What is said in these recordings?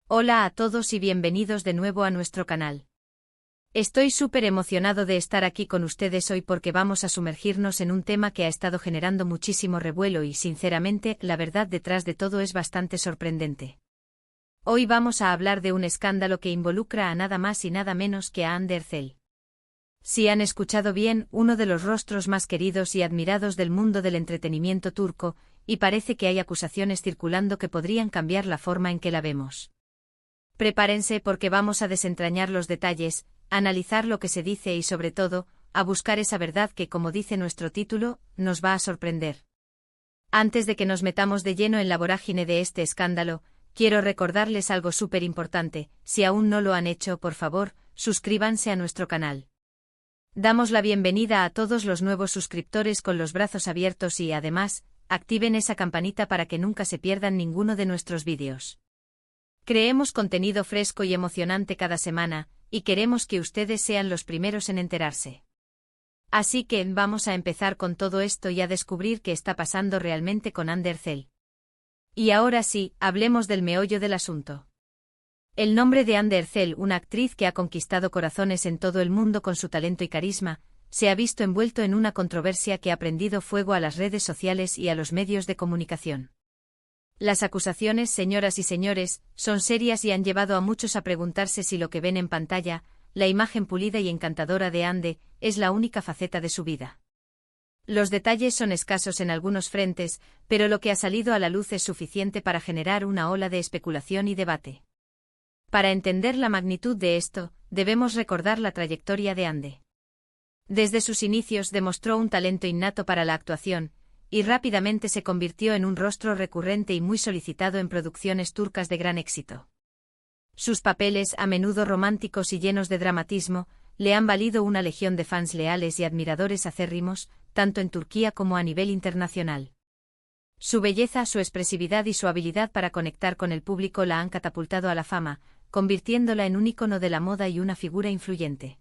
Hola a todos y bienvenidos de nuevo a nuestro canal. Estoy súper emocionado de estar aquí con ustedes hoy porque vamos a sumergirnos en un tema que ha estado generando muchísimo revuelo y sinceramente, la verdad detrás de todo es bastante sorprendente. Hoy vamos a hablar de un escándalo que involucra a nada más y nada menos que a Hande Erçel. Si han escuchado bien, uno de los rostros más queridos y admirados del mundo del entretenimiento turco, y parece que hay acusaciones circulando que podrían cambiar la forma en que la vemos. Prepárense porque vamos a desentrañar los detalles, a analizar lo que se dice y sobre todo, a buscar esa verdad que, como dice nuestro título, nos va a sorprender. Antes de que nos metamos de lleno en la vorágine de este escándalo, quiero recordarles algo súper importante: si aún no lo han hecho, por favor, suscríbanse a nuestro canal. Damos la bienvenida a todos los nuevos suscriptores con los brazos abiertos y, además, activen esa campanita para que nunca se pierdan ninguno de nuestros vídeos. Creemos contenido fresco y emocionante cada semana, y queremos que ustedes sean los primeros en enterarse. Así que vamos a empezar con todo esto y a descubrir qué está pasando realmente con Hande Erçel. Y ahora sí, hablemos del meollo del asunto. El nombre de Hande Erçel, una actriz que ha conquistado corazones en todo el mundo con su talento y carisma, se ha visto envuelto en una controversia que ha prendido fuego a las redes sociales y a los medios de comunicación. Las acusaciones, señoras y señores, son serias y han llevado a muchos a preguntarse si lo que ven en pantalla, la imagen pulida y encantadora de Hande, es la única faceta de su vida. Los detalles son escasos en algunos frentes, pero lo que ha salido a la luz es suficiente para generar una ola de especulación y debate. Para entender la magnitud de esto, debemos recordar la trayectoria de Hande. Desde sus inicios demostró un talento innato para la actuación, y rápidamente se convirtió en un rostro recurrente y muy solicitado en producciones turcas de gran éxito. Sus papeles, a menudo románticos y llenos de dramatismo, le han valido una legión de fans leales y admiradores acérrimos, tanto en Turquía como a nivel internacional. Su belleza, su expresividad y su habilidad para conectar con el público la han catapultado a la fama, convirtiéndola en un ícono de la moda y una figura influyente.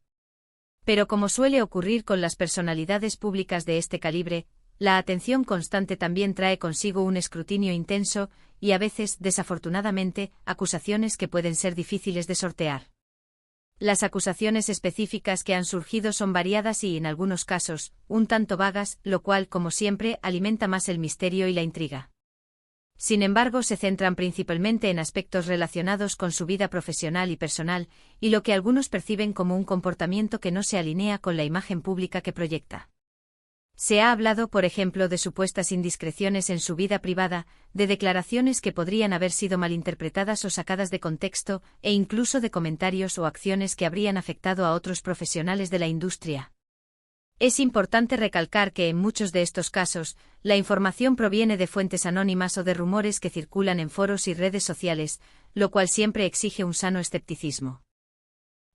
Pero como suele ocurrir con las personalidades públicas de este calibre, la atención constante también trae consigo un escrutinio intenso y a veces, desafortunadamente, acusaciones que pueden ser difíciles de sortear. Las acusaciones específicas que han surgido son variadas y, en algunos casos, un tanto vagas, lo cual, como siempre, alimenta más el misterio y la intriga. Sin embargo, se centran principalmente en aspectos relacionados con su vida profesional y personal, y lo que algunos perciben como un comportamiento que no se alinea con la imagen pública que proyecta. Se ha hablado, por ejemplo, de supuestas indiscreciones en su vida privada, de declaraciones que podrían haber sido malinterpretadas o sacadas de contexto, e incluso de comentarios o acciones que habrían afectado a otros profesionales de la industria. Es importante recalcar que en muchos de estos casos, la información proviene de fuentes anónimas o de rumores que circulan en foros y redes sociales, lo cual siempre exige un sano escepticismo.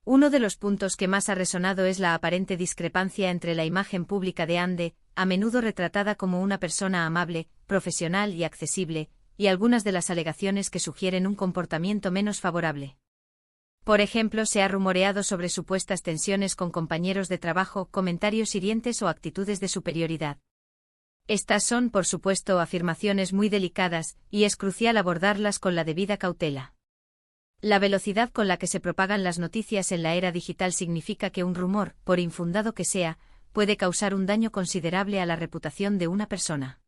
Uno de los puntos que más ha resonado es la aparente discrepancia entre la imagen pública de Hande, a menudo retratada como una persona amable, profesional y accesible, y algunas de las alegaciones que sugieren un comportamiento menos favorable. Por ejemplo, se ha rumoreado sobre supuestas tensiones con compañeros de trabajo, comentarios hirientes o actitudes de superioridad. Estas son, por supuesto, afirmaciones muy delicadas, y es crucial abordarlas con la debida cautela. La velocidad con la que se propagan las noticias en la era digital significa que un rumor, por infundado que sea, puede causar un daño considerable a la reputación de una persona.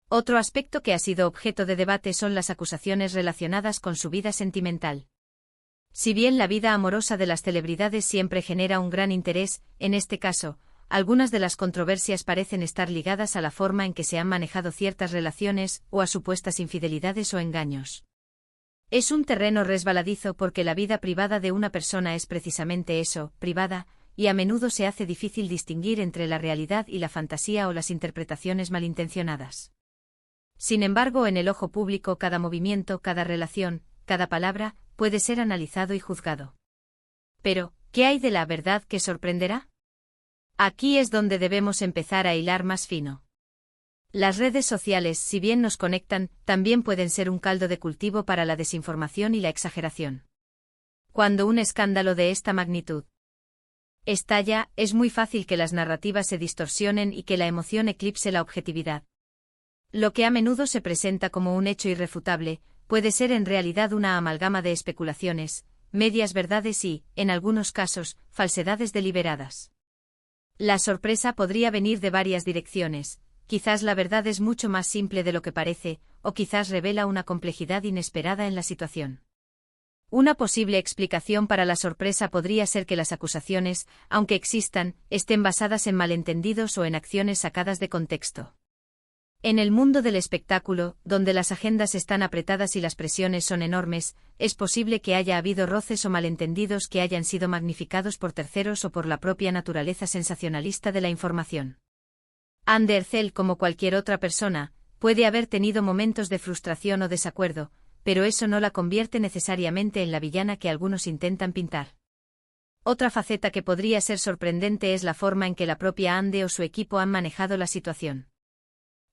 Otro aspecto que ha sido objeto de debate son las acusaciones relacionadas con su vida sentimental. Si bien la vida amorosa de las celebridades siempre genera un gran interés, en este caso, algunas de las controversias parecen estar ligadas a la forma en que se han manejado ciertas relaciones o a supuestas infidelidades o engaños. Es un terreno resbaladizo porque la vida privada de una persona es precisamente eso, privada, y a menudo se hace difícil distinguir entre la realidad y la fantasía o las interpretaciones malintencionadas. Sin embargo, en el ojo público cada movimiento, cada relación, cada palabra, puede ser analizado y juzgado. Pero, ¿qué hay de la verdad que sorprenderá? Aquí es donde debemos empezar a hilar más fino. Las redes sociales, si bien nos conectan, también pueden ser un caldo de cultivo para la desinformación y la exageración. Cuando un escándalo de esta magnitud estalla, es muy fácil que las narrativas se distorsionen y que la emoción eclipse la objetividad. Lo que a menudo se presenta como un hecho irrefutable, puede ser en realidad una amalgama de especulaciones, medias verdades y, en algunos casos, falsedades deliberadas. La sorpresa podría venir de varias direcciones. Quizás la verdad es mucho más simple de lo que parece, o quizás revela una complejidad inesperada en la situación. Una posible explicación para la sorpresa podría ser que las acusaciones, aunque existan, estén basadas en malentendidos o en acciones sacadas de contexto. En el mundo del espectáculo, donde las agendas están apretadas y las presiones son enormes, es posible que haya habido roces o malentendidos que hayan sido magnificados por terceros o por la propia naturaleza sensacionalista de la información. Anne Ercel, como cualquier otra persona, puede haber tenido momentos de frustración o desacuerdo, pero eso no la convierte necesariamente en la villana que algunos intentan pintar. Otra faceta que podría ser sorprendente es la forma en que la propia Anne o su equipo han manejado la situación.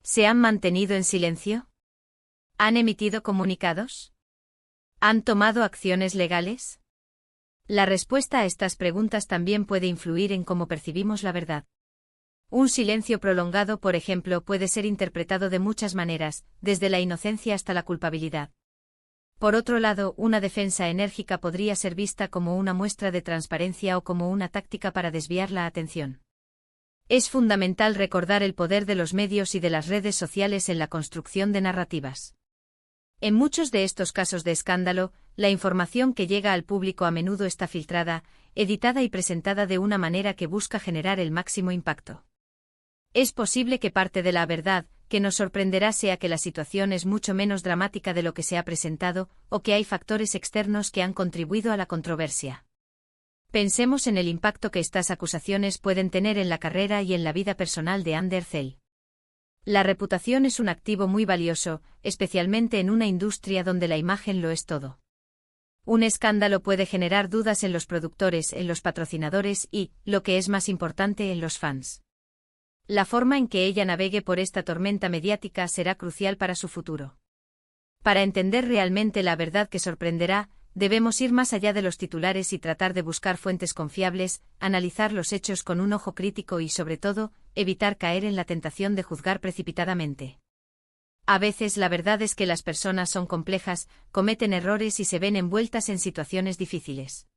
¿Se han mantenido en silencio? ¿Han emitido comunicados? ¿Han tomado acciones legales? La respuesta a estas preguntas también puede influir en cómo percibimos la verdad. Un silencio prolongado, por ejemplo, puede ser interpretado de muchas maneras, desde la inocencia hasta la culpabilidad. Por otro lado, una defensa enérgica podría ser vista como una muestra de transparencia o como una táctica para desviar la atención. Es fundamental recordar el poder de los medios y de las redes sociales en la construcción de narrativas. En muchos de estos casos de escándalo, la información que llega al público a menudo está filtrada, editada y presentada de una manera que busca generar el máximo impacto. Es posible que parte de la verdad que nos sorprenderá sea que la situación es mucho menos dramática de lo que se ha presentado, o que hay factores externos que han contribuido a la controversia. Pensemos en el impacto que estas acusaciones pueden tener en la carrera y en la vida personal de Anne Ercel. La reputación es un activo muy valioso, especialmente en una industria donde la imagen lo es todo. Un escándalo puede generar dudas en los productores, en los patrocinadores y, lo que es más importante, en los fans. La forma en que ella navegue por esta tormenta mediática será crucial para su futuro. Para entender realmente la verdad que sorprenderá, debemos ir más allá de los titulares y tratar de buscar fuentes confiables, analizar los hechos con un ojo crítico y, sobre todo, evitar caer en la tentación de juzgar precipitadamente. A veces la verdad es que las personas son complejas, cometen errores y se ven envueltas en situaciones difíciles.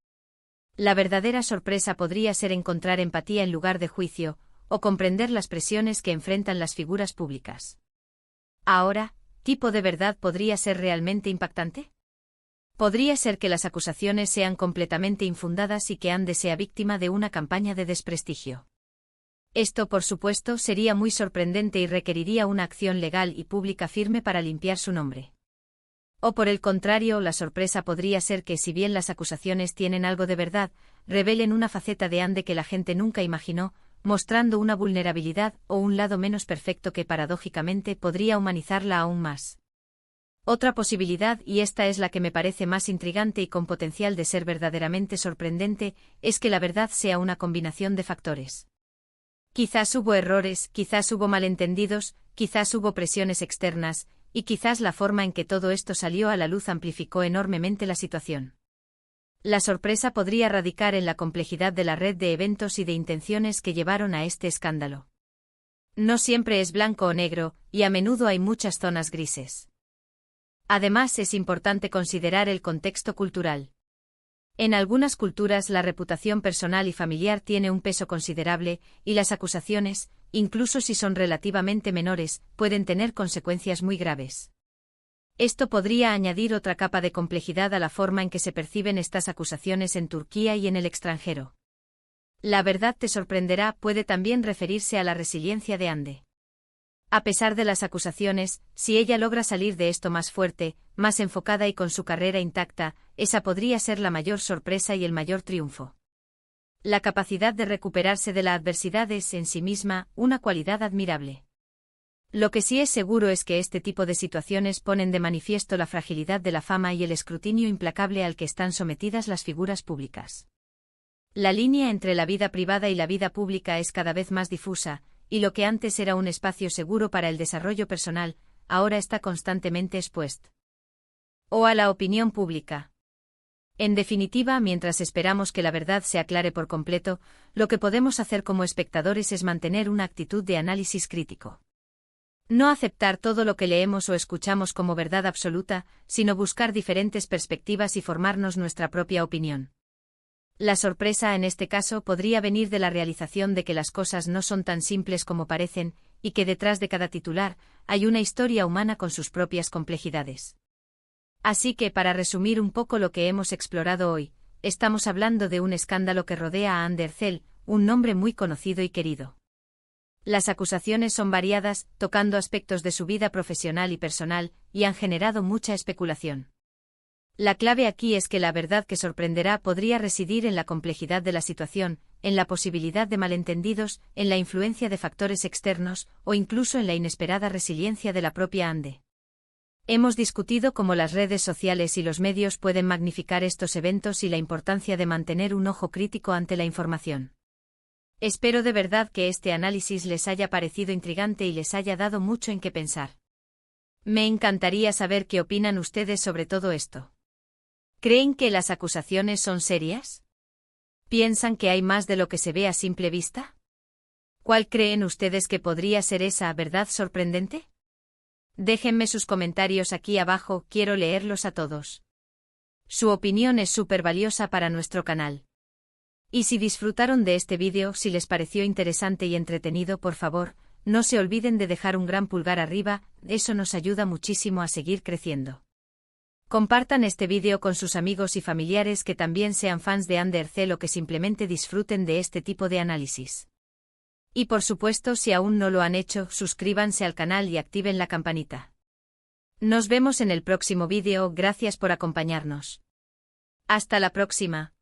La verdadera sorpresa podría ser encontrar empatía en lugar de juicio, o comprender las presiones que enfrentan las figuras públicas. Ahora, ¿tipo de verdad podría ser realmente impactante? Podría ser que las acusaciones sean completamente infundadas y que Anne sea víctima de una campaña de desprestigio. Esto, por supuesto, sería muy sorprendente y requeriría una acción legal y pública firme para limpiar su nombre. O por el contrario, la sorpresa podría ser que, si bien las acusaciones tienen algo de verdad, revelen una faceta de Anne que la gente nunca imaginó, mostrando una vulnerabilidad o un lado menos perfecto que paradójicamente podría humanizarla aún más. Otra posibilidad, y esta es la que me parece más intrigante y con potencial de ser verdaderamente sorprendente, es que la verdad sea una combinación de factores. Quizás hubo errores, quizás hubo malentendidos, quizás hubo presiones externas, y quizás la forma en que todo esto salió a la luz amplificó enormemente la situación. La sorpresa podría radicar en la complejidad de la red de eventos y de intenciones que llevaron a este escándalo. No siempre es blanco o negro, y a menudo hay muchas zonas grises. Además, es importante considerar el contexto cultural. En algunas culturas la reputación personal y familiar tiene un peso considerable, y las acusaciones, incluso si son relativamente menores, pueden tener consecuencias muy graves. Esto podría añadir otra capa de complejidad a la forma en que se perciben estas acusaciones en Turquía y en el extranjero. La verdad te sorprenderá puede también referirse a la resiliencia de Anne. A pesar de las acusaciones, si ella logra salir de esto más fuerte, más enfocada y con su carrera intacta, esa podría ser la mayor sorpresa y el mayor triunfo. La capacidad de recuperarse de la adversidad es, en sí misma, una cualidad admirable. Lo que sí es seguro es que este tipo de situaciones ponen de manifiesto la fragilidad de la fama y el escrutinio implacable al que están sometidas las figuras públicas. La línea entre la vida privada y la vida pública es cada vez más difusa, y lo que antes era un espacio seguro para el desarrollo personal, ahora está constantemente expuesto. O a la opinión pública. En definitiva, mientras esperamos que la verdad se aclare por completo, lo que podemos hacer como espectadores es mantener una actitud de análisis crítico. No aceptar todo lo que leemos o escuchamos como verdad absoluta, sino buscar diferentes perspectivas y formarnos nuestra propia opinión. La sorpresa en este caso podría venir de la realización de que las cosas no son tan simples como parecen, y que detrás de cada titular hay una historia humana con sus propias complejidades. Así que, para resumir un poco lo que hemos explorado hoy, estamos hablando de un escándalo que rodea a Ander Zell, un nombre muy conocido y querido. Las acusaciones son variadas, tocando aspectos de su vida profesional y personal, y han generado mucha especulación. La clave aquí es que la verdad que sorprenderá podría residir en la complejidad de la situación, en la posibilidad de malentendidos, en la influencia de factores externos, o incluso en la inesperada resiliencia de la propia Ande. Hemos discutido cómo las redes sociales y los medios pueden magnificar estos eventos y la importancia de mantener un ojo crítico ante la información. Espero de verdad que este análisis les haya parecido intrigante y les haya dado mucho en qué pensar. Me encantaría saber qué opinan ustedes sobre todo esto. ¿Creen que las acusaciones son serias? ¿Piensan que hay más de lo que se ve a simple vista? ¿Cuál creen ustedes que podría ser esa verdad sorprendente? Déjenme sus comentarios aquí abajo, quiero leerlos a todos. Su opinión es súper valiosa para nuestro canal. Y si disfrutaron de este vídeo, si les pareció interesante y entretenido, por favor, no se olviden de dejar un gran pulgar arriba, eso nos ayuda muchísimo a seguir creciendo. Compartan este vídeo con sus amigos y familiares que también sean fans de Ander Zell o que simplemente disfruten de este tipo de análisis. Y por supuesto, si aún no lo han hecho, suscríbanse al canal y activen la campanita. Nos vemos en el próximo vídeo, gracias por acompañarnos. Hasta la próxima.